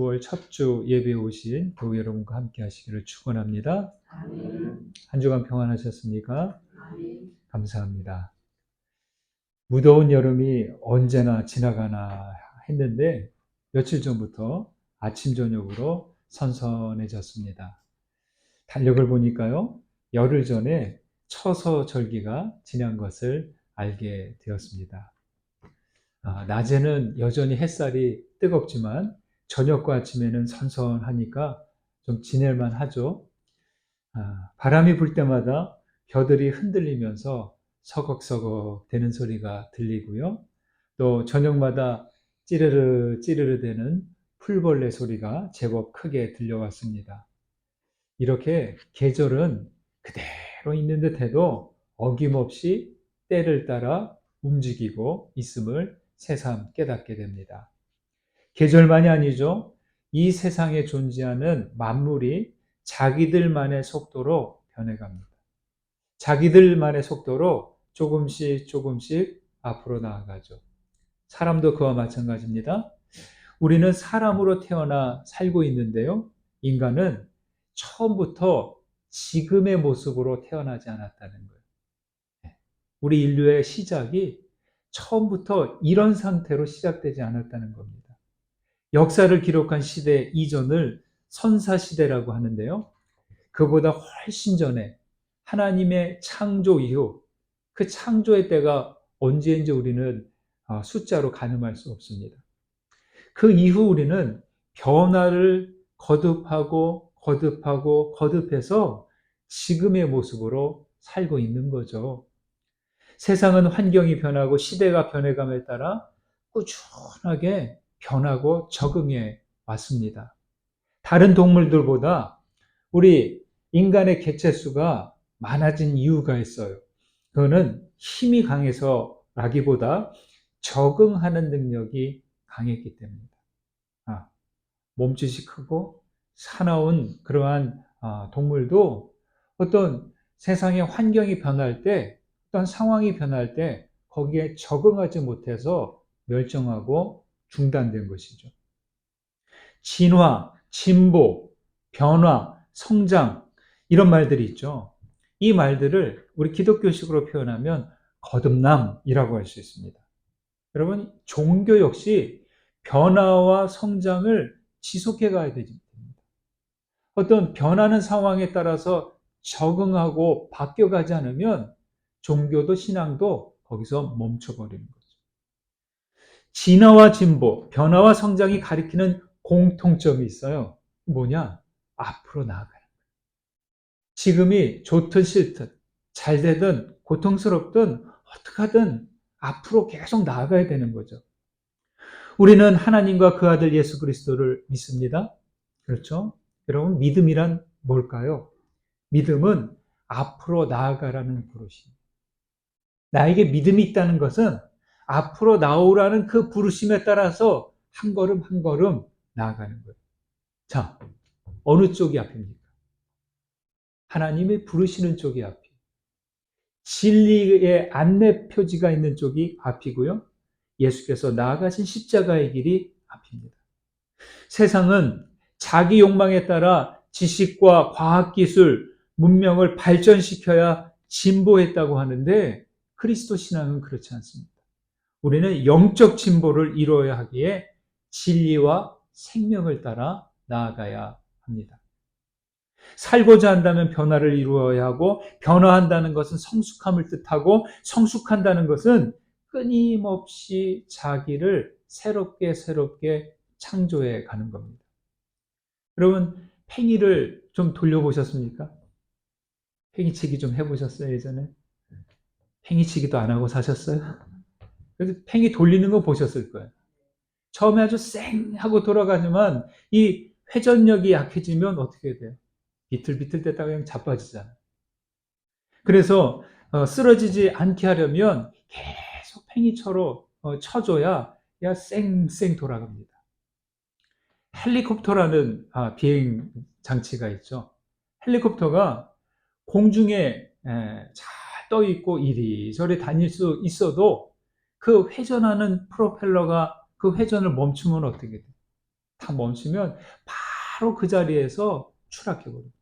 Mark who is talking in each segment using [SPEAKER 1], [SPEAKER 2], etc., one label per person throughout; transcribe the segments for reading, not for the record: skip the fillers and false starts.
[SPEAKER 1] 9월 첫 주 예배에 오신 교회 여러분과 함께 하시기를 축원합니다. 한 주간 평안하셨습니까? 감사합니다. 무더운 여름이 언제나 지나가나 했는데 며칠 전부터 아침 저녁으로 선선해졌습니다. 달력을 보니까요, 열흘 전에 처서절기가 지난 것을 알게 되었습니다. 낮에는 여전히 햇살이 뜨겁지만 저녁과 아침에는 선선하니까 좀 지낼만 하죠. 바람이 불 때마다 벼들이 흔들리면서 서걱서걱 되는 소리가 들리고요. 또 저녁마다 찌르르 찌르르 되는 풀벌레 소리가 제법 크게 들려왔습니다. 이렇게 계절은 그대로 있는 듯해도 어김없이 때를 따라 움직이고 있음을 새삼 깨닫게 됩니다. 계절만이 아니죠. 이 세상에 존재하는 만물이 자기들만의 속도로 변해갑니다. 자기들만의 속도로 조금씩 앞으로 나아가죠. 사람도 그와 마찬가지입니다. 우리는 사람으로 태어나 살고 있는데요. 인간은 처음부터 지금의 모습으로 태어나지 않았다는 거예요. 우리 인류의 시작이 처음부터 이런 상태로 시작되지 않았다는 겁니다. 역사를 기록한 시대 이전을 선사시대라고 하는데요. 그보다 훨씬 전에 하나님의 창조 이후 그 창조의 때가 언제인지 우리는 숫자로 가늠할 수 없습니다. 그 이후 우리는 변화를 거듭해서 지금의 모습으로 살고 있는 거죠. 세상은 환경이 변하고 시대가 변해감에 따라 꾸준하게 변하고 적응해 왔습니다. 다른 동물들보다 우리 인간의 개체수가 많아진 이유가 있어요. 그거는 힘이 강해서라기보다 적응하는 능력이 강했기 때문입니다. 몸짓이 크고 사나운 그러한 동물도 어떤 세상의 환경이 변할 때, 어떤 상황이 변할 때 거기에 적응하지 못해서 멸종하고 중단된 것이죠. 진화, 진보, 변화, 성장 이런 말들이 있죠. 이 말들을 우리 기독교식으로 표현하면 거듭남이라고 할 수 있습니다. 여러분, 종교 역시 변화와 성장을 지속해 가야 됩니다. 어떤 변하는 상황에 따라서 적응하고 바뀌어가지 않으면 종교도 신앙도 거기서 멈춰버리는 거죠. 진화와 진보, 변화와 성장이 가리키는 공통점이 있어요. 뭐냐? 앞으로 나아가는 거예요. 지금이 좋든 싫든, 잘 되든 고통스럽든 어떻게 하든 앞으로 계속 나아가야 되는 거죠. 우리는 하나님과 그 아들 예수 그리스도를 믿습니다. 그렇죠? 여러분, 믿음이란 뭘까요? 믿음은 앞으로 나아가라는 부르심. 나에게 믿음이 있다는 것은 앞으로 나오라는 그 부르심에 따라서 한 걸음 한 걸음 나아가는 거예요. 자, 어느 쪽이 앞입니까? 하나님이 부르시는 쪽이 앞이에요. 진리의 안내 표지가 있는 쪽이 앞이고요. 예수께서 나아가신 십자가의 길이 앞입니다. 세상은 자기 욕망에 따라 지식과 과학기술, 문명을 발전시켜야 진보했다고 하는데 그리스도 신앙은 그렇지 않습니다. 우리는 영적 진보를 이루어야 하기에 진리와 생명을 따라 나아가야 합니다. 살고자 한다면 변화를 이루어야 하고, 변화한다는 것은 성숙함을 뜻하고, 성숙한다는 것은 끊임없이 자기를 새롭게 창조해 가는 겁니다. 여러분, 팽이를 좀 돌려보셨습니까? 팽이치기 좀 해보셨어요, 예전에? 팽이치기도 안 하고 사셨어요? 그래서 팽이 돌리는 거 보셨을 거예요. 처음에 아주 쌩 하고 돌아가지만 이 회전력이 약해지면 어떻게 돼요? 비틀비틀 댔다가 그냥 자빠지잖아요. 그래서 쓰러지지 않게 하려면 계속 팽이쳐로 쳐줘야 쌩쌩 돌아갑니다. 헬리콥터라는 비행 장치가 있죠. 헬리콥터가 공중에 잘 떠 있고 이리저리 다닐 수 있어도 그 회전하는 프로펠러가 그 회전을 멈추면 어떻게 돼요? 다 멈추면 바로 그 자리에서 추락해버립니다.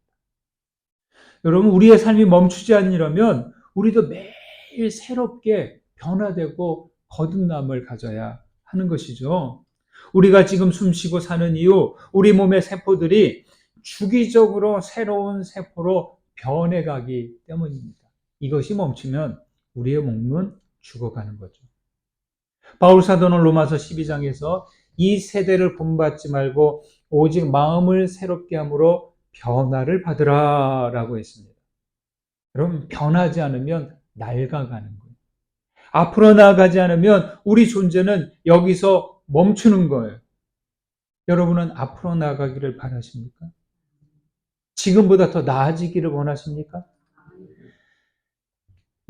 [SPEAKER 1] 여러분, 우리의 삶이 멈추지 않으려면 우리도 매일 새롭게 변화되고 거듭남을 가져야 하는 것이죠. 우리가 지금 숨쉬고 사는 이유, 우리 몸의 세포들이 주기적으로 새로운 세포로 변해가기 때문입니다. 이것이 멈추면 우리의 몸은 죽어가는 거죠. 바울 사도는 로마서 12장에서 이 세대를 본받지 말고 오직 마음을 새롭게 함으로 변화를 받으라라고 했습니다. 여러분, 변하지 않으면 낡아가는 거예요. 앞으로 나아가지 않으면 우리 존재는 여기서 멈추는 거예요. 여러분은 앞으로 나아가기를 바라십니까? 지금보다 더 나아지기를 원하십니까?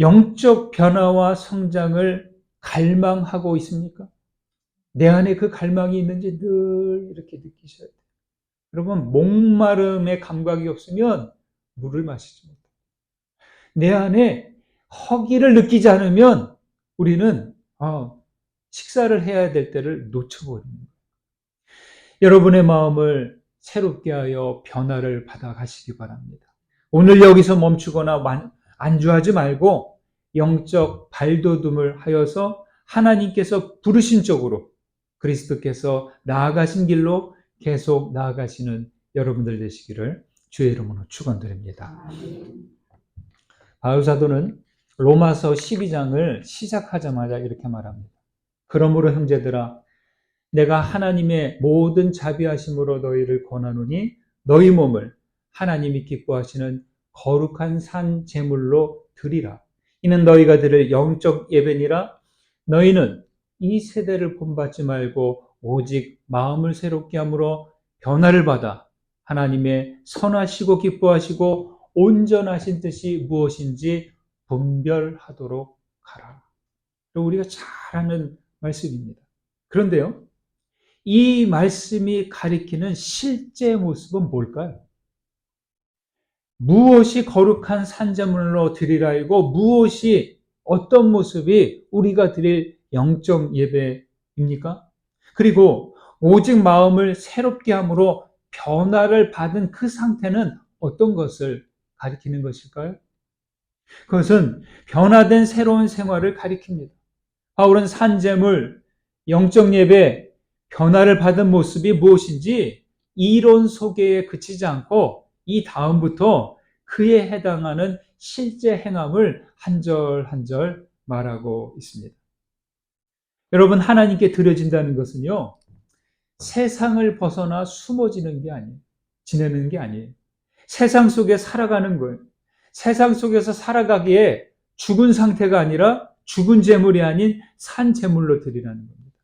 [SPEAKER 1] 영적 변화와 성장을 갈망하고 있습니까? 내 안에 그 갈망이 있는지 늘 이렇게 느끼셔야 돼요. 여러분, 목마름의 감각이 없으면 물을 마시지 못해요. 내 안에 허기를 느끼지 않으면 우리는 식사를 해야 될 때를 놓쳐버립니다. 여러분의 마음을 새롭게 하여 변화를 받아 가시기 바랍니다. 오늘 여기서 멈추거나 안주하지 말고 영적 발돋움을 하여서 하나님께서 부르신 쪽으로 그리스도께서 나아가신 길로 계속 나아가시는 여러분들 되시기를 주의 이름으로 축원드립니다. 바울 사도는 로마서 12장을 시작하자마자 이렇게 말합니다. 그러므로 형제들아, 내가 하나님의 모든 자비하심으로 너희를 권하노니 너희 몸을 하나님이 기뻐하시는 거룩한 산 제물로 드리라. 이는 너희가 드릴 영적 예배니라. 너희는 이 세대를 본받지 말고 오직 마음을 새롭게 함으로 변화를 받아 하나님의 선하시고 기뻐하시고 온전하신 뜻이 무엇인지 분별하도록 하라. 우리가 잘 아는 말씀입니다. 그런데요, 이 말씀이 가리키는 실제 모습은 뭘까요? 무엇이 거룩한 산제물로 드리라이고 무엇이 어떤 모습이 우리가 드릴 영적 예배입니까? 그리고 오직 마음을 새롭게 함으로 변화를 받은 그 상태는 어떤 것을 가리키는 것일까요? 그것은 변화된 새로운 생활을 가리킵니다. 바울은 산제물, 영적 예배, 변화를 받은 모습이 무엇인지 이론 소개에 그치지 않고 이 다음부터 그에 해당하는 실제 행함을 한 절 한 절 말하고 있습니다. 여러분, 하나님께 드려진다는 것은요, 세상을 벗어나 숨어지는 게 아니에요. 지내는 게 아니에요. 세상 속에 살아가는 거예요. 세상 속에서 살아가기에 죽은 상태가 아니라 죽은 재물이 아닌 산 재물로 드리라는 겁니다.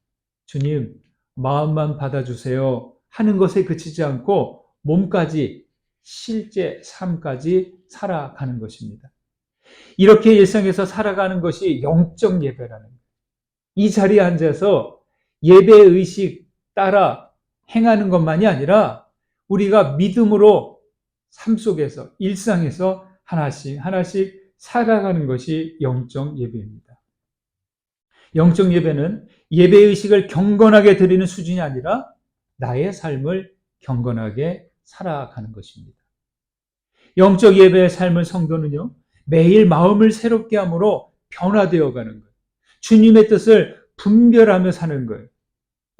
[SPEAKER 1] 주님, 마음만 받아주세요 하는 것에 그치지 않고 몸까지, 실제 삶까지 살아가는 것입니다. 이렇게 일상에서 살아가는 것이 영적 예배라는 거예요. 이 자리에 앉아서 예배의식 따라 행하는 것만이 아니라 우리가 믿음으로 삶 속에서, 일상에서 하나씩 하나씩 살아가는 것이 영적 예배입니다. 영적 예배는 예배의식을 경건하게 드리는 수준이 아니라 나의 삶을 경건하게 살아가는 것입니다. 영적 예배의 삶을 성도는요, 매일 마음을 새롭게 함으로 변화되어 가는 거예요. 주님의 뜻을 분별하며 사는 거예요.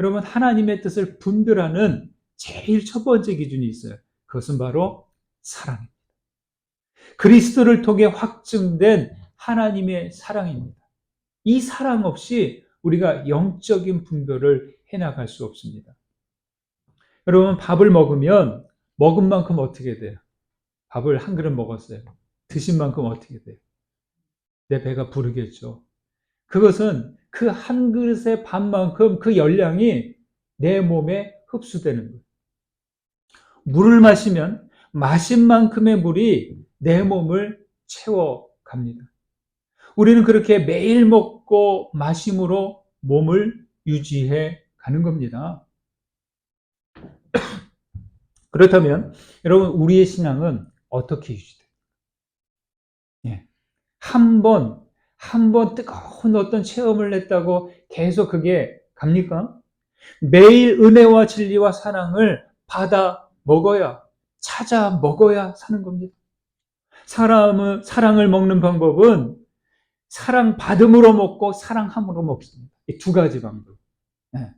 [SPEAKER 1] 여러분, 하나님의 뜻을 분별하는 제일 첫 번째 기준이 있어요. 그것은 바로 사랑입니다. 그리스도를 통해 확증된 하나님의 사랑입니다. 이 사랑 없이 우리가 영적인 분별을 해나갈 수 없습니다. 여러분, 밥을 먹으면 먹은 만큼 어떻게 돼요? 밥을 한 그릇 먹었어요. 드신 만큼 어떻게 돼요? 내 배가 부르겠죠. 그것은 그 한 그릇의 밥만큼 그 열량이 내 몸에 흡수되는 거예요. 물을 마시면 마신 만큼의 물이 내 몸을 채워갑니다. 우리는 그렇게 매일 먹고 마심으로 몸을 유지해 가는 겁니다. 그렇다면 여러분, 우리의 신앙은 어떻게 유지돼요? 한 번 뜨거운 어떤 체험을 했다고 계속 그게 갑니까? 매일 은혜와 진리와 사랑을 받아 먹어야, 찾아 먹어야 사는 겁니다. 사랑을 먹는 방법은 사랑 받음으로 먹고 사랑함으로 먹습니다. 이 두 가지 방법. 네.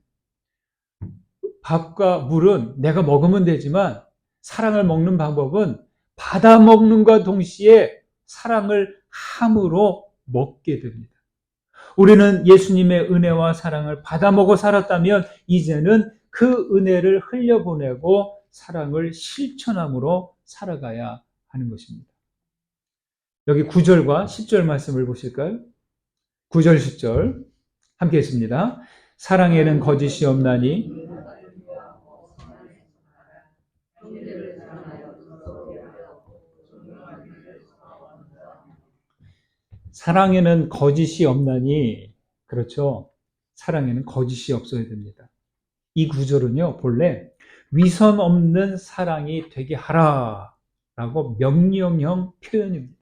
[SPEAKER 1] 밥과 물은 내가 먹으면 되지만 사랑을 먹는 방법은 받아 먹는과 동시에 사랑을 함으로 먹게 됩니다. 우리는 예수님의 은혜와 사랑을 받아 먹어 살았다면 이제는 그 은혜를 흘려보내고 사랑을 실천함으로 살아가야 하는 것입니다. 여기 9절과 10절 말씀을 보실까요? 9절, 10절 함께 했습니다. 사랑에는 거짓이 없나니 사랑에는 거짓이 없나니, 그렇죠. 사랑에는 거짓이 없어야 됩니다. 이 구절은요, 본래 위선 없는 사랑이 되게 하라라고 명령형 표현입니다.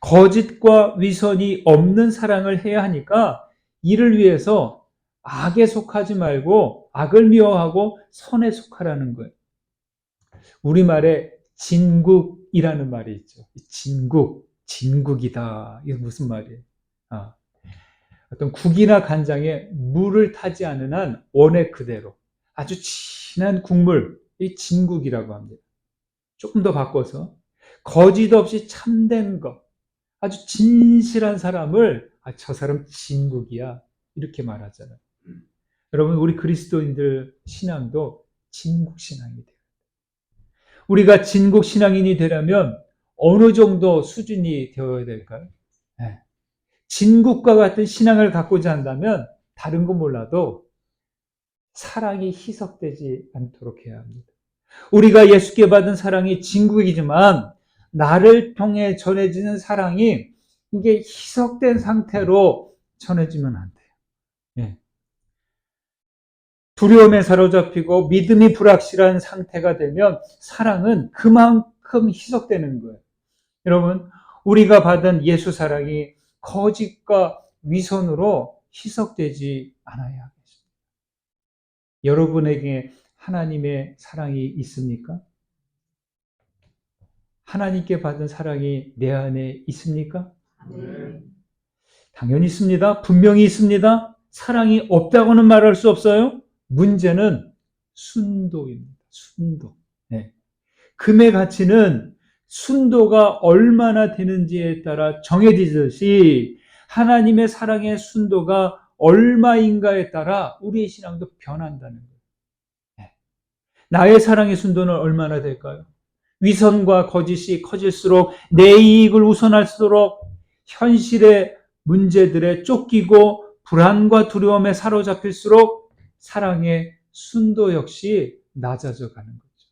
[SPEAKER 1] 거짓과 위선이 없는 사랑을 해야 하니까 이를 위해서 악에 속하지 말고 악을 미워하고 선에 속하라는 거예요. 우리말에 진국이라는 말이 있죠. 진국이다. 이게 무슨 말이에요? 어떤 국이나 간장에 물을 타지 않은 한 원액 그대로 아주 진한 국물, 이 진국이라고 합니다. 조금 더 바꿔서 거짓 없이 참된 것, 아주 진실한 사람을 저 사람 진국이야 이렇게 말하잖아요. 여러분, 우리 그리스도인들 신앙도 진국 신앙이 돼요. 우리가 진국 신앙인이 되려면 어느 정도 수준이 되어야 될까요? 네. 진국과 같은 신앙을 갖고자 한다면 다른 건 몰라도 사랑이 희석되지 않도록 해야 합니다. 우리가 예수께 받은 사랑이 진국이지만 나를 통해 전해지는 사랑이 이게 희석된 상태로 전해지면 안 돼요. 예. 두려움에 사로잡히고 믿음이 불확실한 상태가 되면 사랑은 그만큼 희석되는 거예요. 여러분, 우리가 받은 예수 사랑이 거짓과 위선으로 희석되지 않아야 하겠습니다. 여러분에게 하나님의 사랑이 있습니까? 하나님께 받은 사랑이 내 안에 있습니까? 당연히 있습니다. 분명히 있습니다. 사랑이 없다고는 말할 수 없어요. 문제는 순도입니다. 순도. 네. 금의 가치는 순도가 얼마나 되는지에 따라 정해지듯이 하나님의 사랑의 순도가 얼마인가에 따라 우리의 신앙도 변한다는 거예요. 네. 나의 사랑의 순도는 얼마나 될까요? 위선과 거짓이 커질수록 내 이익을 우선할수록 현실의 문제들에 쫓기고 불안과 두려움에 사로잡힐수록 사랑의 순도 역시 낮아져 가는 거죠.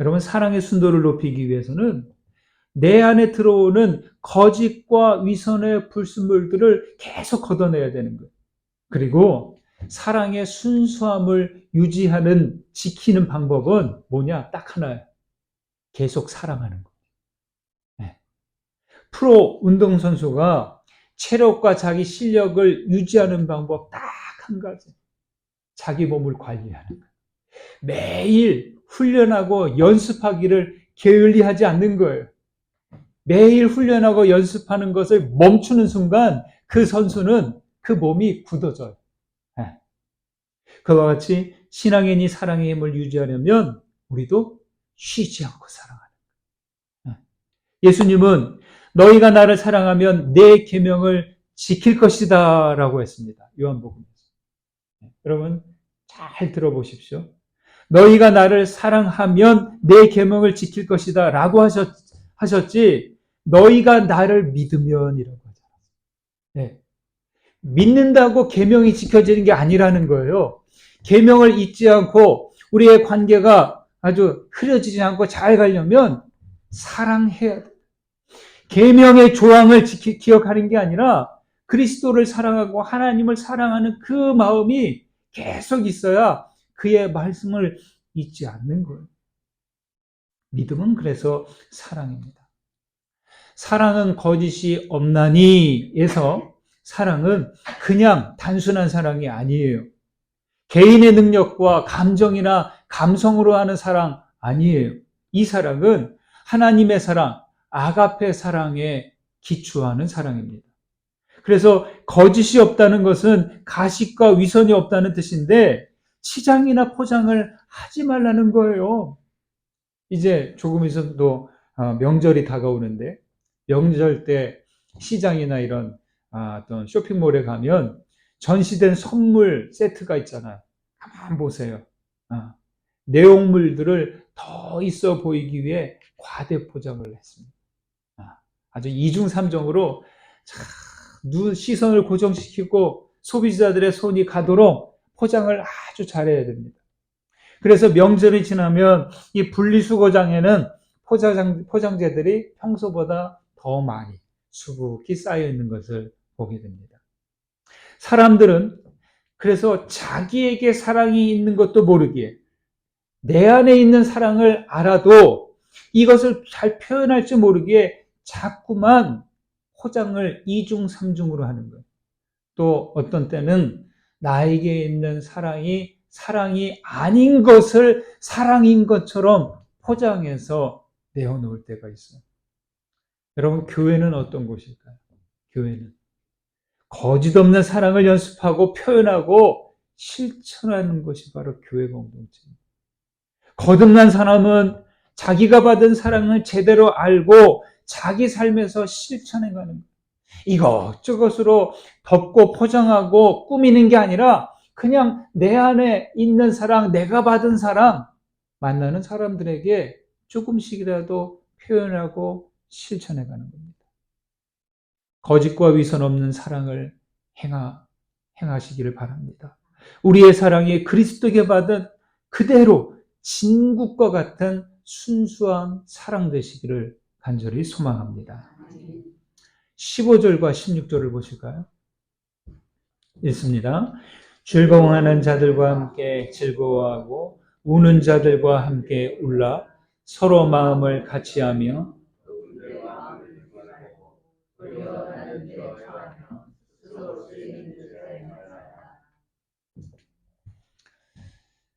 [SPEAKER 1] 여러분, 사랑의 순도를 높이기 위해서는 내 안에 들어오는 거짓과 위선의 불순물들을 계속 걷어내야 되는 거예요. 그리고 사랑의 순수함을 유지하는, 지키는 방법은 뭐냐? 딱 하나예요. 계속 사랑하는 거. 네. 프로 운동선수가 체력과 자기 실력을 유지하는 방법 딱 한 가지. 자기 몸을 관리하는 거예요. 매일 훈련하고 연습하기를 게을리하지 않는 거예요. 매일 훈련하고 연습하는 것을 멈추는 순간 그 선수는 그 몸이 굳어져요. 네. 그와 같이 신앙인이 사랑의 힘을 유지하려면 우리도 쉬지 않고 살아가는 거예요. 예수님은 너희가 나를 사랑하면 내 계명을 지킬 것이다 라고 했습니다. 요한복음에서. 여러분 잘 들어보십시오. 너희가 나를 사랑하면 내 계명을 지킬 것이다 라고 하셨지 너희가 나를 믿으면이라고 하잖아요. 네. 믿는다고 계명이 지켜지는 게 아니라는 거예요. 계명을 잊지 않고 우리의 관계가 아주 흐려지지 않고 잘 가려면 사랑해야 돼. 계명의 조항을 기억하는 게 아니라 그리스도를 사랑하고 하나님을 사랑하는 그 마음이 계속 있어야 그의 말씀을 잊지 않는 거예요. 믿음은 그래서 사랑입니다. 사랑은 거짓이 없나니에서 사랑은 그냥 단순한 사랑이 아니에요. 개인의 능력과 감정이나 감성으로 하는 사랑 아니에요. 이 사랑은 하나님의 사랑, 아가페 사랑에 기초하는 사랑입니다. 그래서 거짓이 없다는 것은 가식과 위선이 없다는 뜻인데 치장이나 포장을 하지 말라는 거예요. 이제 조금 있어도 명절이 다가오는데 명절 때 시장이나 이런 어떤 쇼핑몰에 가면 전시된 선물 세트가 있잖아요. 한번 보세요. 내용물들을 더 있어 보이기 위해 과대 포장을 했습니다. 아주 이중삼정으로 눈 시선을 고정시키고 소비자들의 손이 가도록 포장을 아주 잘해야 됩니다. 그래서 명절이 지나면 이 분리수거장에는 포장재들이 평소보다 더 많이 수북히 쌓여 있는 것을 보게 됩니다. 사람들은 그래서 자기에게 사랑이 있는 것도 모르기에 내 안에 있는 사랑을 알아도 이것을 잘 표현할 줄 모르기에 자꾸만 포장을 이중삼중으로 하는 거예요. 또 어떤 때는 나에게 있는 사랑이 아닌 것을 사랑인 것처럼 포장해서 내어놓을 때가 있어요. 여러분, 교회는 어떤 곳일까요? 교회는 거짓 없는 사랑을 연습하고 표현하고 실천하는 것이 바로 교회 공동체입니다. 거듭난 사람은 자기가 받은 사랑을 제대로 알고 자기 삶에서 실천해가는 거예요. 이것저것으로 덮고 포장하고 꾸미는 게 아니라 그냥 내 안에 있는 사랑, 내가 받은 사랑, 만나는 사람들에게 조금씩이라도 표현하고 실천해가는 겁니다. 거짓과 위선 없는 사랑을 행하시기를 바랍니다. 우리의 사랑이 그리스도께 받은 그대로 진국과 같은 순수한 사랑 되시기를 간절히 소망합니다. 15절과 16절을 보실까요? 읽습니다. 즐거워하는 자들과 함께 즐거워하고 우는 자들과 함께 울라. 서로 마음을 같이하며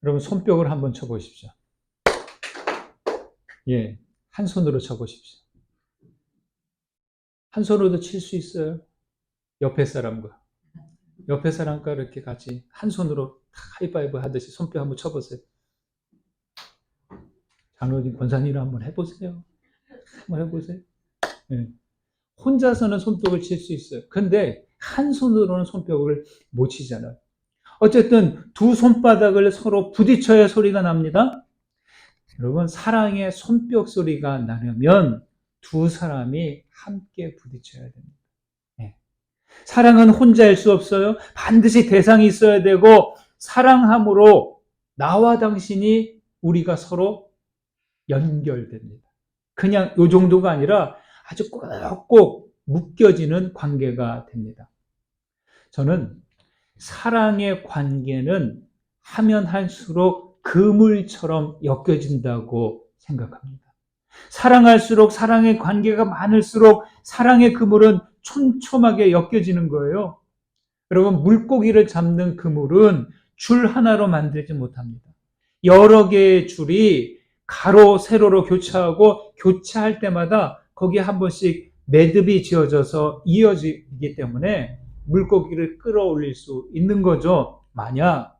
[SPEAKER 1] 여러분 손뼉을 한번 쳐보십시오. 예, 한 손으로 쳐보십시오. 한 손으로도 칠 수 있어요. 옆에 사람과 이렇게 같이 한 손으로 하이파이브 하듯이 손뼉 한번 쳐보세요. 장로님, 권사님이랑 한번 해보세요. 한번 해보세요. 예. 혼자서는 손뼉을 칠 수 있어요. 근데 한 손으로는 손뼉을 못 치잖아요. 어쨌든 두 손바닥을 서로 부딪혀야 소리가 납니다. 여러분, 사랑의 손뼉 소리가 나려면 두 사람이 함께 부딪혀야 됩니다. 네. 사랑은 혼자일 수 없어요. 반드시 대상이 있어야 되고 사랑함으로 나와 당신이 우리가 서로 연결됩니다. 그냥 이 정도가 아니라 아주 꼭꼭 묶여지는 관계가 됩니다. 저는 사랑의 관계는 하면 할수록 그물처럼 엮여진다고 생각합니다. 사랑할수록 사랑의 관계가 많을수록 사랑의 그물은 촘촘하게 엮여지는 거예요. 여러분, 물고기를 잡는 그물은 줄 하나로 만들지 못합니다. 여러 개의 줄이 가로, 세로로 교차하고 교차할 때마다 거기에 한 번씩 매듭이 지어져서 이어지기 때문에 물고기를 끌어올릴 수 있는 거죠. 만약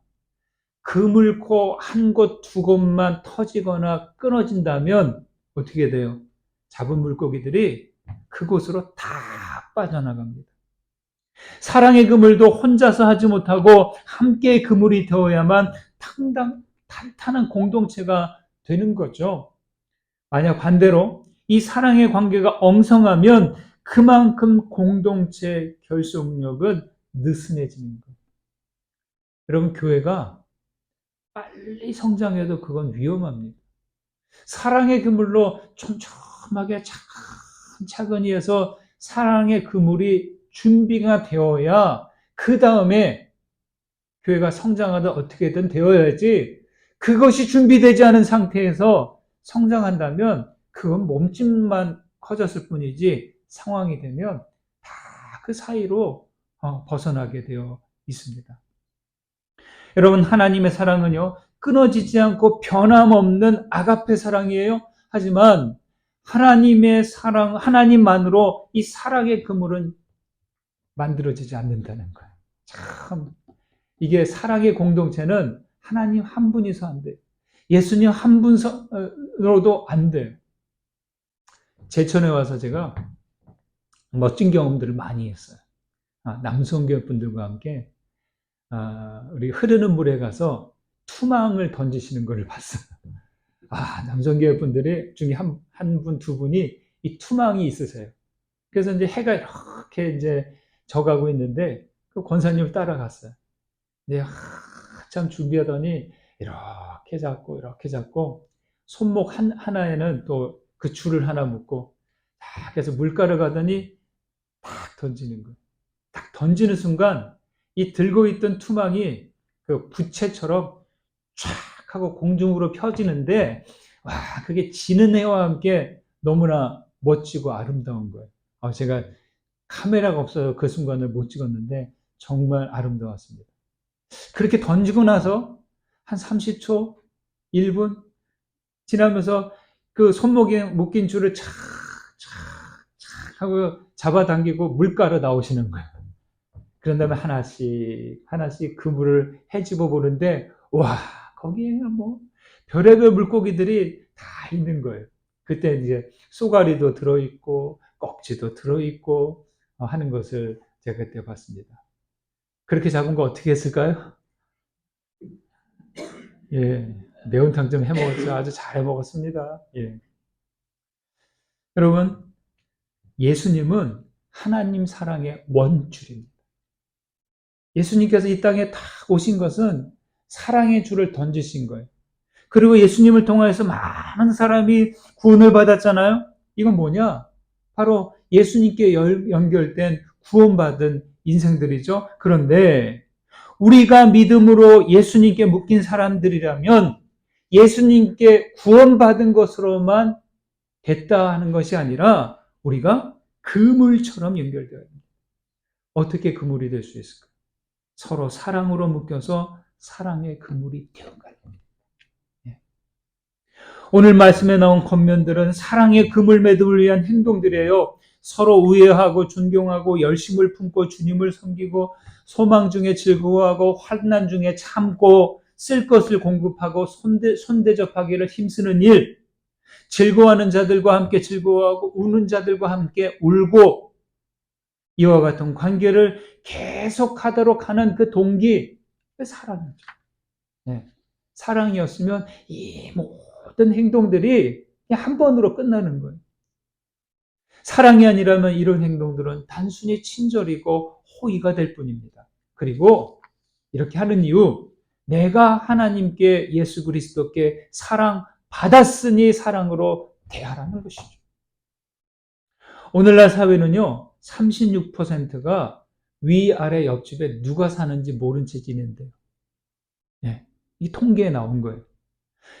[SPEAKER 1] 그물코 한 곳, 두 곳만 터지거나 끊어진다면 어떻게 돼요? 잡은 물고기들이 그곳으로 다 빠져나갑니다. 사랑의 그물도 혼자서 하지 못하고 함께 그물이 되어야만 탄탄한 공동체가 되는 거죠. 만약 반대로 이 사랑의 관계가 엉성하면 그만큼 공동체 결속력은 느슨해지는 거예요. 여러분, 교회가 빨리 성장해도 그건 위험합니다. 사랑의 그물로 촘촘하게 차근차근히 해서 사랑의 그물이 준비가 되어야 그 다음에 교회가 성장하다 어떻게든 되어야지, 그것이 준비되지 않은 상태에서 성장한다면 그건 몸집만 커졌을 뿐이지 상황이 되면 다 그 사이로 벗어나게 되어 있습니다. 여러분, 하나님의 사랑은요, 끊어지지 않고 변함없는 아가페 사랑이에요. 하지만 하나님의 사랑, 하나님만으로 이 사랑의 그물은 만들어지지 않는다는 거예요. 참, 이게 사랑의 공동체는 하나님 한 분이서 안 돼요. 예수님 한 분으로도 안 돼요. 제천에 와서 제가 멋진 경험들을 많이 했어요. 남성교회 분들과 함께 우리 흐르는 물에 가서 투망을 던지시는 것을 봤어요. 남성교회 분들이 중에 한 분, 두 분이 이 투망이 있으세요. 그래서 이제 해가 이렇게 이제 져가고 있는데 그 권사님을 따라갔어요. 근데 한참 준비하더니 이렇게 잡고 손목 하나에는 또 그 줄을 하나 묶고 딱 해서 물가를 가더니 딱 던지는 거예요. 딱 던지는 순간 이 들고 있던 투망이 그 부채처럼 쫙 하고 공중으로 펴지는데, 그게 지는 해와 함께 너무나 멋지고 아름다운 거예요. 제가 카메라가 없어서 그 순간을 못 찍었는데 정말 아름다웠습니다. 그렇게 던지고 나서 한 30초, 1분 지나면서 그 손목에 묶인 줄을 착 하고 잡아당기고 물가로 나오시는 거예요. 그런 다음에 하나씩 그물을 헤집어 보는데, 거기에 뭐 별의별 물고기들이 다 있는 거예요. 그때 이제 쏘가리도 들어있고 꺽지도 들어있고 하는 것을 제가 그때 봤습니다. 그렇게 잡은 거 어떻게 했을까요? 예, 매운탕 좀 해먹었죠. 아주 잘 먹었습니다. 예. 여러분, 예수님은 하나님 사랑의 원줄입니다. 예수님께서 이 땅에 딱 오신 것은 사랑의 줄을 던지신 거예요. 그리고 예수님을 통해서 많은 사람이 구원을 받았잖아요. 이건 뭐냐? 바로 예수님께 연결된 구원받은 인생들이죠. 그런데 우리가 믿음으로 예수님께 묶인 사람들이라면 예수님께 구원받은 것으로만 됐다 하는 것이 아니라 우리가 그물처럼 연결되어야 합니다. 어떻게 그물이 될 수 있을까? 서로 사랑으로 묶여서 사랑의 그물이 되어가야 합니다. 오늘 말씀에 나온 겉면들은 사랑의 그물 매듭을 위한 행동들이에요. 서로 우애하고 존경하고 열심을 품고 주님을 섬기고 소망 중에 즐거워하고 환난 중에 참고 쓸 것을 공급하고 손대접하기를 힘쓰는 일, 즐거워하는 자들과 함께 즐거워하고 우는 자들과 함께 울고 이와 같은 관계를 계속하도록 하는 그 동기, 사랑이죠. 네. 사랑이었으면 이 모든 행동들이 그냥 한 번으로 끝나는 거예요. 사랑이 아니라면 이런 행동들은 단순히 친절이고 호의가 될 뿐입니다. 그리고 이렇게 하는 이유, 내가 하나님께 예수 그리스도께 사랑 받았으니 사랑으로 대하라는 것이죠. 오늘날 사회는요, 36%가 위아래 옆집에 누가 사는지 모른 채 지낸대요. 네, 이 통계에 나온 거예요.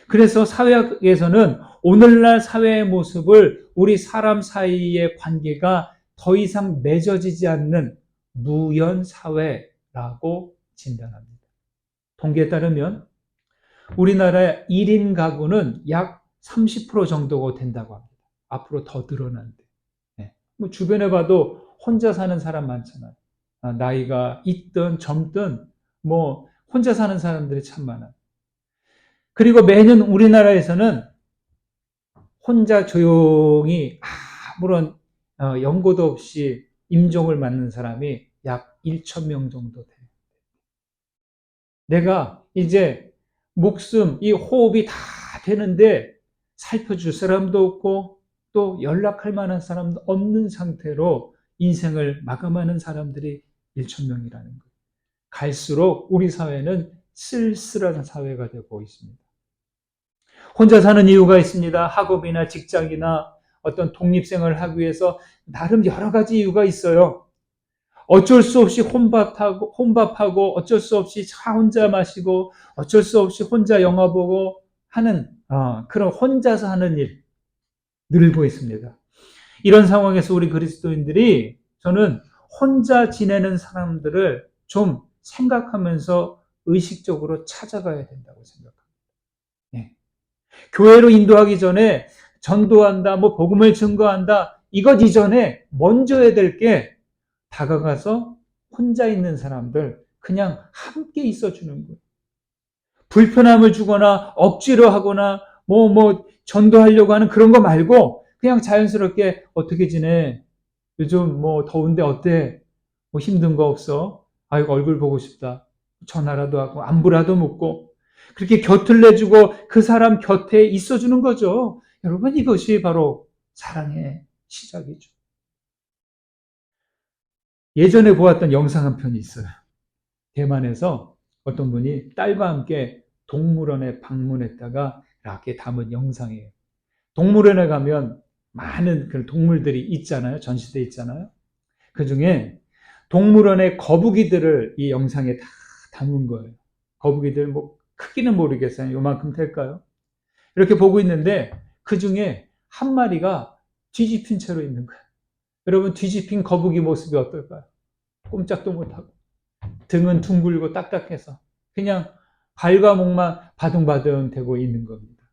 [SPEAKER 1] 그래서 사회학에서는 오늘날 사회의 모습을 우리 사람 사이의 관계가 더 이상 맺어지지 않는 무연사회라고 진단합니다. 통계에 따르면 우리나라의 1인 가구는 약 30% 정도가 된다고 합니다. 앞으로 더 늘어난대. 네. 뭐 주변에 봐도 혼자 사는 사람 많잖아요. 나이가 있든 젊든 뭐 혼자 사는 사람들이 참 많아요. 그리고 매년 우리나라에서는 혼자 조용히 아무런 연고도 없이 임종을 맞는 사람이 약 1,000명 정도 돼요. 내가 이제 목숨, 이 호흡이 다 되는데 살펴줄 사람도 없고 또 연락할 만한 사람도 없는 상태로 인생을 마감하는 사람들이 1,000명이라는 거예요. 갈수록 우리 사회는 쓸쓸한 사회가 되고 있습니다. 혼자 사는 이유가 있습니다. 학업이나 직장이나 어떤 독립생활을 하기 위해서 나름 여러 가지 이유가 있어요. 어쩔 수 없이 혼밥하고 어쩔 수 없이 차 혼자 마시고 어쩔 수 없이 혼자 영화 보고 하는 그런 혼자서 하는 일 늘고 있습니다. 이런 상황에서 우리 그리스도인들이 저는 혼자 지내는 사람들을 좀 생각하면서 의식적으로 찾아가야 된다고 생각합니다. 예. 교회로 인도하기 전에 전도한다, 뭐 복음을 증거한다, 이것 이전에 먼저 해야 될 게 다가가서 혼자 있는 사람들 그냥 함께 있어주는 거예요. 불편함을 주거나 억지로 하거나 전도하려고 하는 그런 거 말고 그냥 자연스럽게 어떻게 지내? 요즘 뭐 더운데 어때? 뭐 힘든 거 없어? 아이고 얼굴 보고 싶다. 전화라도 하고 안부라도 묻고 그렇게 곁을 내주고 그 사람 곁에 있어주는 거죠. 여러분 이것이 바로 사랑의 시작이죠. 예전에 보았던 영상 한 편이 있어요. 대만에서 어떤 분이 딸과 함께 동물원에 방문했다가 이렇게 담은 영상이에요. 동물원에 가면 많은 그런 동물들이 있잖아요. 전시돼 있잖아요. 그 중에 동물원의 거북이들을 이 영상에 다 담은 거예요. 거북이들 뭐 크기는 모르겠어요. 요만큼 될까요? 이렇게 보고 있는데 그 중에 한 마리가 뒤집힌 채로 있는 거예요. 여러분 뒤집힌 거북이 모습이 어떨까요? 꼼짝도 못하고 등은 둥글고 딱딱해서 그냥 발과 목만 바둥바둥 되고 있는 겁니다.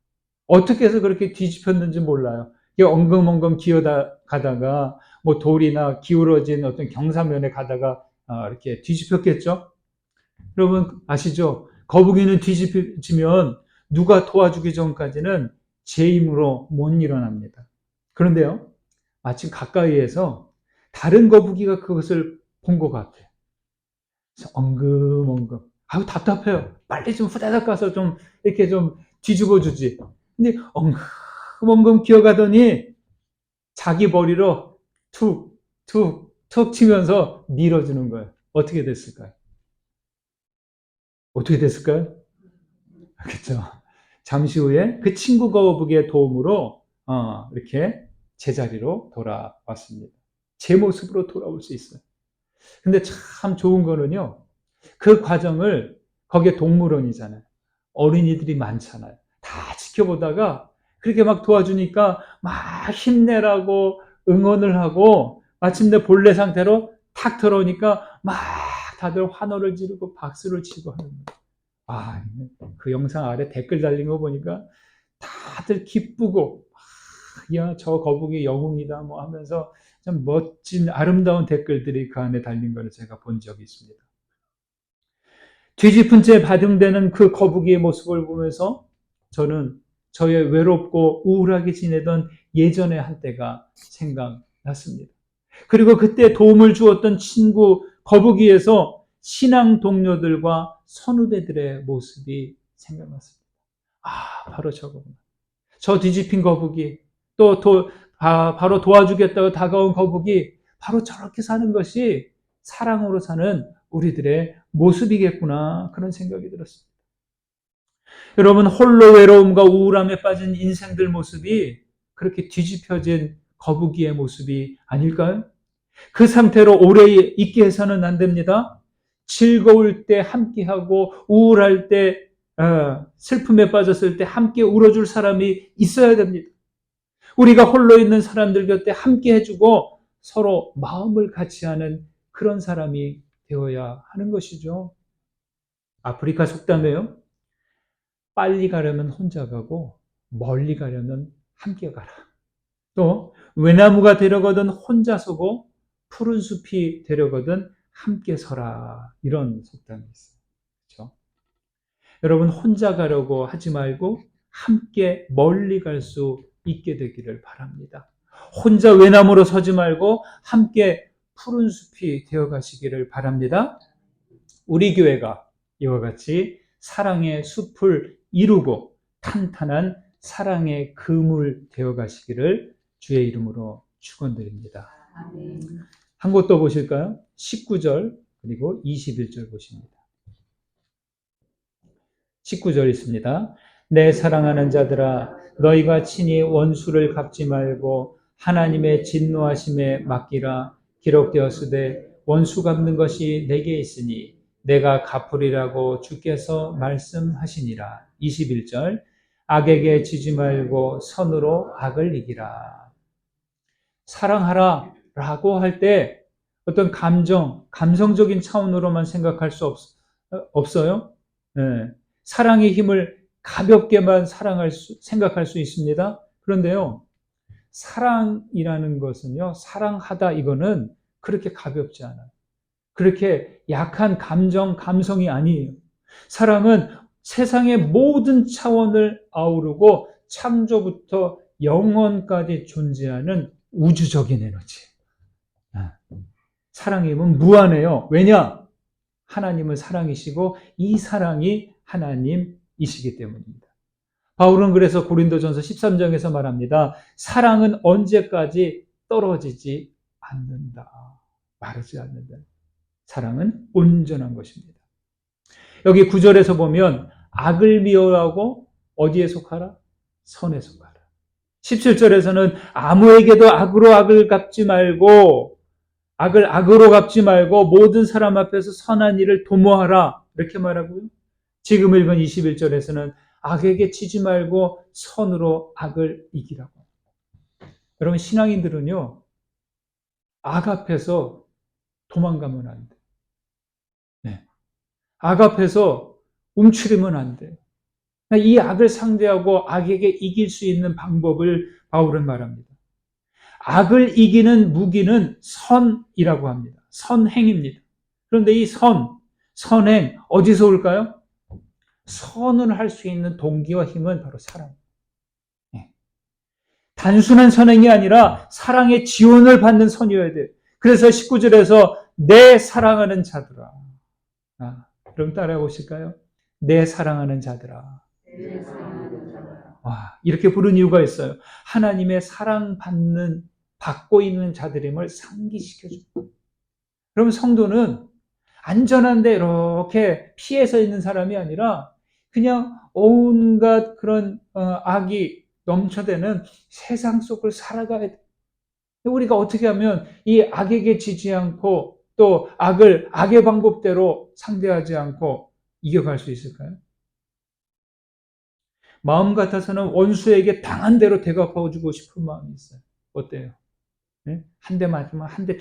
[SPEAKER 1] 어떻게 해서 그렇게 뒤집혔는지 몰라요. 엉금엉금 기어가다가 뭐 돌이나 기울어진 어떤 경사면에 가다가 이렇게 뒤집혔겠죠? 여러분 아시죠? 거북이는 뒤집히면 누가 도와주기 전까지는 제 힘으로 못 일어납니다. 그런데요, 마침 가까이에서 다른 거북이가 그것을 본 것 같아요. 그래서 엉금엉금. 아유, 답답해요. 빨리 좀 후다닥 가서 좀 이렇게 좀 뒤집어 주지. 근데 엉금엉금 기어가더니 자기 머리로 툭, 툭, 툭 치면서 밀어주는 거예요. 어떻게 됐을까요? 어떻게 됐을까요? 그렇죠. 잠시 후에 그 친구 거북이의 도움으로 이렇게 제자리로 돌아왔습니다. 제 모습으로 돌아올 수 있어요. 근데 참 좋은 거는요. 그 과정을 거기에 동물원이잖아요. 어린이들이 많잖아요. 다 지켜보다가 그렇게 막 도와주니까 막 힘내라고 응원을 하고 마침내 본래 상태로 탁 들어오니까 막 다들 환호를 지르고 박수를 치고 하는 거예요. 아, 그 영상 아래 댓글 달린 거 보니까 다들 기쁘고, 야, 저 거북이 영웅이다, 뭐 하면서 좀 멋진, 아름다운 댓글들이 그 안에 달린 걸 제가 본 적이 있습니다. 뒤집은 채 바둥대는 그 거북이의 모습을 보면서 저는 저의 외롭고 우울하게 지내던 예전의 한때가 생각났습니다. 그리고 그때 도움을 주었던 친구 거북이에서 신앙 동료들과 선후배들의 모습이 생각났습니다. 아, 바로 저거구나. 저 뒤집힌 거북이, 바로 도와주겠다고 다가온 거북이, 바로 저렇게 사는 것이 사랑으로 사는 우리들의 모습이겠구나. 그런 생각이 들었습니다. 여러분, 홀로 외로움과 우울함에 빠진 인생들 모습이 그렇게 뒤집혀진 거북이의 모습이 아닐까요? 그 상태로 오래 있게 해서는 안 됩니다. 즐거울 때 함께하고 우울할 때 슬픔에 빠졌을 때 함께 울어줄 사람이 있어야 됩니다. 우리가 홀로 있는 사람들 곁에 함께 해주고 서로 마음을 같이 하는 그런 사람이 되어야 하는 것이죠. 아프리카 속담에요. 빨리 가려면 혼자 가고 멀리 가려면 함께 가라. 또 외나무가 되려거든 혼자 서고 푸른 숲이 되려거든 함께 서라. 이런 속담이 있어요. 그렇죠? 여러분 혼자 가려고 하지 말고 함께 멀리 갈 수 있게 되기를 바랍니다. 혼자 외나무로 서지 말고 함께 푸른 숲이 되어 가시기를 바랍니다. 우리 교회가 이와 같이 사랑의 숲을 이루고 탄탄한 사랑의 그물 되어 가시기를 주의 이름으로 축원드립니다. 한 곳 더 보실까요? 19절 그리고 21절 보십니다. 19절 있습니다. 내 사랑하는 자들아 너희가 친히 원수를 갚지 말고 하나님의 진노하심에 맡기라. 기록되었으되 원수 갚는 것이 내게 있으니 내가 갚으리라고 주께서 말씀하시니라. 21절 악에게 지지 말고 선으로 악을 이기라. 사랑하라 라고 할 때 어떤 감정적인 차원으로만 생각할 수 없어요? 예, 사랑의 힘을 가볍게만 생각할 수 있습니다. 그런데요, 사랑이라는 것은요, 사랑하다 이거는 그렇게 가볍지 않아요. 그렇게 약한 감성이 아니에요. 사랑은 세상의 모든 차원을 아우르고 창조부터 영원까지 존재하는 우주적인 에너지. 사랑의 힘은 무한해요. 왜냐? 하나님은 사랑이시고 이 사랑이 하나님이시기 때문입니다. 바울은 그래서 고린도전서 13장에서 말합니다. 사랑은 언제까지 떨어지지 않는다. 마르지 않는다. 사랑은 온전한 것입니다. 여기 9절에서 보면 악을 미워하고 어디에 속하라? 선에 속하라. 17절에서는 아무에게도 악으로 악을 갚지 말고 악을 악으로 갚지 말고 모든 사람 앞에서 선한 일을 도모하라. 이렇게 말하고요. 지금 읽은 21절에서는 악에게 치지 말고 선으로 악을 이기라고. 여러분 신앙인들은요. 악 앞에서 도망가면 안 돼. 네. 악 앞에서 움츠리면 안 돼. 이 악을 상대하고 악에게 이길 수 있는 방법을 바울은 말합니다. 악을 이기는 무기는 선이라고 합니다. 선행입니다. 그런데 이 선행 어디서 올까요? 선을 할 수 있는 동기와 힘은 바로 사랑. 단순한 선행이 아니라 사랑의 지원을 받는 선이어야 돼요. 그래서 19절에서 내 사랑하는 자들아. 그럼 따라해 보실까요? 내 사랑하는 자들아. 이렇게 부른 이유가 있어요. 하나님의 받고 있는 자들임을 상기시켜줍니다. 그럼 성도는 안전한데 이렇게 피해서 있는 사람이 아니라 그냥 온갖 그런 악이 넘쳐대는 세상 속을 살아가야 돼. 우리가 어떻게 하면 이 악에게 지지 않고 또 악의 방법대로 상대하지 않고 이겨갈 수 있을까요? 마음 같아서는 원수에게 당한 대로 대갚아주고 싶은 마음이 있어요. 어때요? 네? 한 대 맞으면 한 대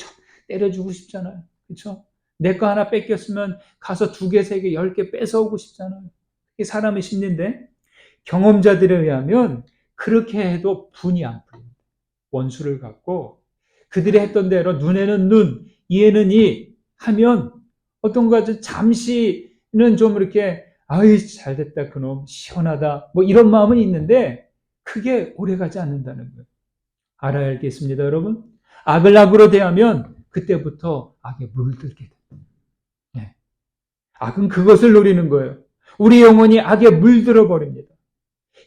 [SPEAKER 1] 때려주고 싶잖아요. 그렇죠? 내 거 하나 뺏겼으면 가서 2개, 3개, 10개 뺏어오고 싶잖아요. 이게 사람의 심리인데 경험자들에 의하면 그렇게 해도 분이 안 풀립니다. 원수를 갖고 그들이 했던 대로 눈에는 눈, 이에는 이 하면 어떤 것은 잠시는 좀 이렇게 아이 잘됐다 그놈 시원하다 뭐 이런 마음은 있는데 그게 오래가지 않는다는 거예요. 알아야 알겠습니다, 여러분. 악을 악으로 대하면 그때부터 악에 물들게 됩니다. 네. 악은 그것을 노리는 거예요. 우리 영혼이 악에 물들어 버립니다.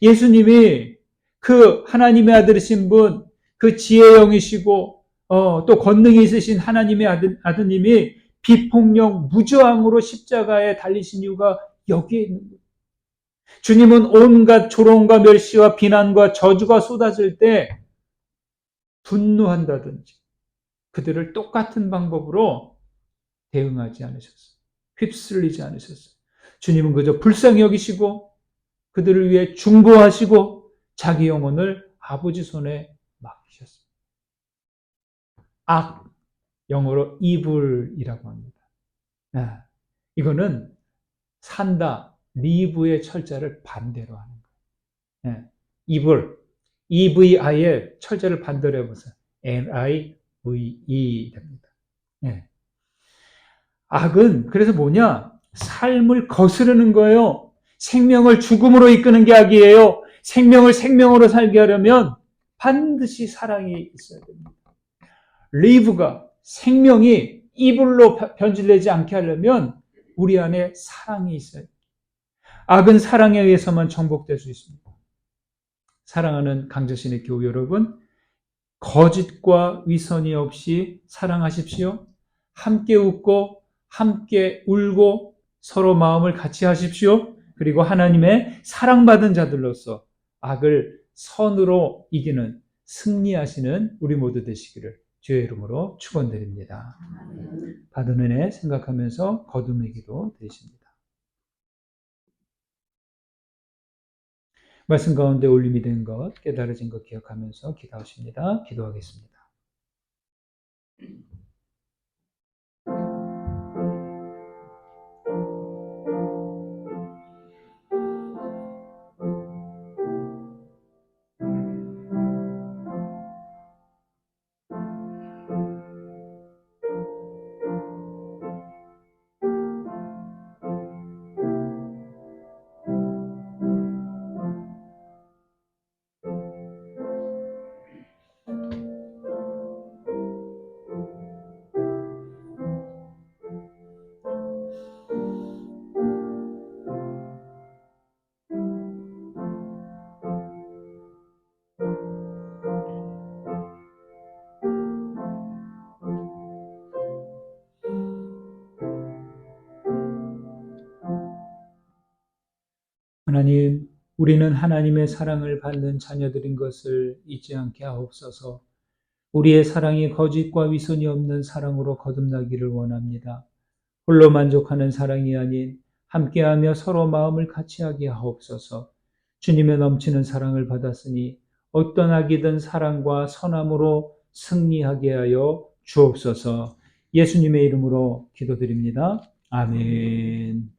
[SPEAKER 1] 예수님이 그 하나님의 아들이신 분, 그 지혜의 영이시고 또 권능이 있으신 하나님의 아드님이 비폭력 무저항으로 십자가에 달리신 이유가 여기에 있는 거예요. 주님은 온갖 조롱과 멸시와 비난과 저주가 쏟아질 때 분노한다든지 그들을 똑같은 방법으로 대응하지 않으셨어요. 휩쓸리지 않으셨어요. 주님은 그저 불쌍히 여기시고 그들을 위해 중보하시고 자기 영혼을 아버지 손에 맡기셨습니다. 악, 영어로 evil이라고 합니다. 이거는 산다, 리브의 철자를 반대로 하는 거예요. evil, EVI의 철자를 반대로 해보세요. NIVE 됩니다. 악은 그래서 뭐냐? 삶을 거스르는 거예요. 생명을 죽음으로 이끄는 게 악이에요. 생명을 생명으로 살게 하려면 반드시 사랑이 있어야 됩니다. 리브가 생명이 이불로 변질되지 않게 하려면 우리 안에 사랑이 있어야 돼요. 악은 사랑에 의해서만 정복될 수 있습니다. 사랑하는 강저신의 교우 여러분, 거짓과 위선이 없이 사랑하십시오. 함께 웃고 함께 울고 서로 마음을 같이 하십시오. 그리고 하나님의 사랑받은 자들로서 악을 선으로 이기는 승리하시는 우리 모두 되시기를 주의 이름으로 축원드립니다. 받은 은혜 생각하면서 거듭의 기도 드리십니다. 말씀 가운데 올림이 된 것, 깨달아진 것 기억하면서 기도하십니다. 기도하겠습니다. 하나님, 우리는 하나님의 사랑을 받는 자녀들인 것을 잊지 않게 하옵소서. 우리의 사랑이 거짓과 위선이 없는 사랑으로 거듭나기를 원합니다. 홀로 만족하는 사랑이 아닌 함께하며 서로 마음을 같이하게 하옵소서. 주님의 넘치는 사랑을 받았으니 어떤 악이든 사랑과 선함으로 승리하게 하여 주옵소서. 예수님의 이름으로 기도드립니다. 아멘.